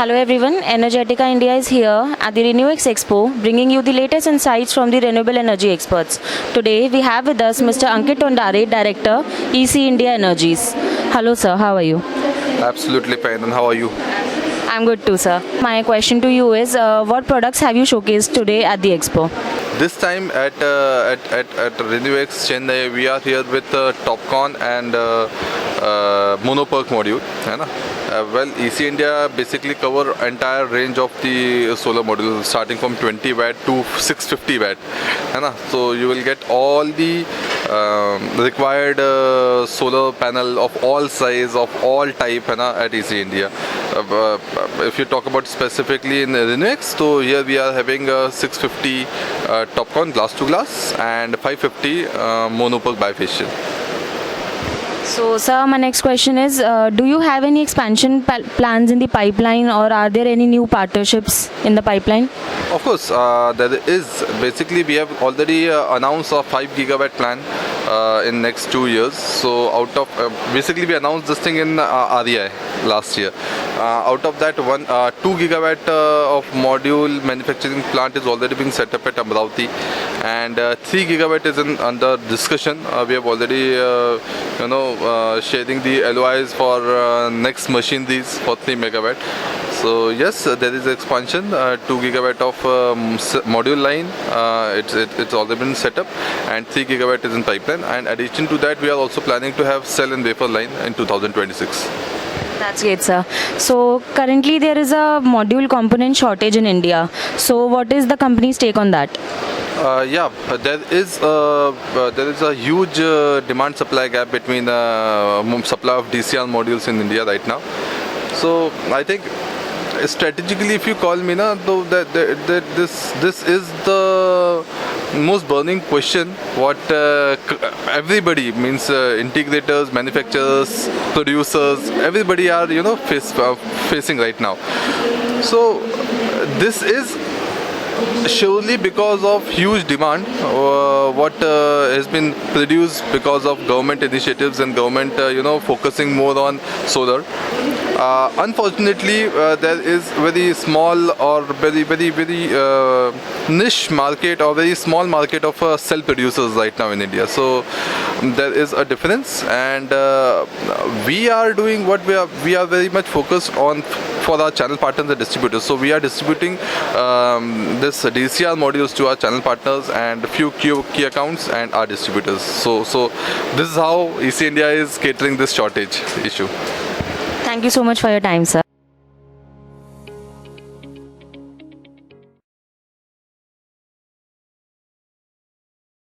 Hello everyone, Energetica India is here at the RenewX Expo bringing you the latest insights from the renewable energy experts. Today we have with us Mr. Ankit Tondare, Director, EC India Energies. Hello sir, how are you? Absolutely fine. And how are you? I'm good too sir. My question to you is what products have you showcased today at the Expo? This time at RenewX Chennai, we are here with TopCon and Monoperk module. है ना? Well, EC India basically cover entire range of the solar modules starting from 20 watt to 650 watt. है ना? So you will get all the required solar panel of all size, of all type है ना, at EC India. If you talk about specifically in RenewX, so here we are having 650 TopCon glass to glass and 550 Monoperk bifacial. So sir, my next question is do you have any expansion plans in the pipeline or are there any new partnerships in the pipeline? Of course, there is. Basically, we have already announced a 5 gigawatt plan in next 2 years. So out of basically we announced this thing in REI last year. Out of that, 2 gigawatt of module manufacturing plant is already being set up at Amravati, and 3 gigawatt is under discussion. We have already sharing the LOIs for next machineries for 3 megawatt. So yes, there is expansion, 2 gigawatt of module line, it's already been set up, and 3 gigawatt is in pipeline. And addition to that, we are also planning to have cell and wafer line in 2026. That's great sir. So currently there is a module component shortage in India. So what is the company's take on that? Yeah, there is a huge demand supply gap between supply of DCR modules in India right now. So I think strategically, if you call me na, though that this is the most burning question what everybody means integrators, manufacturers, producers, everybody are facing right now. So this is surely because of huge demand what has been produced because of government initiatives and government focusing more on solar. Unfortunately, there is very small or very niche market or very small market of cell producers right now in India. So there is a difference, and we are doing what we are very much focused on for our channel partners and distributors. So we are distributing this DCR modules to our channel partners and few key accounts and our distributors. So this is how EC India is catering this shortage issue. Thank you so much for your time sir.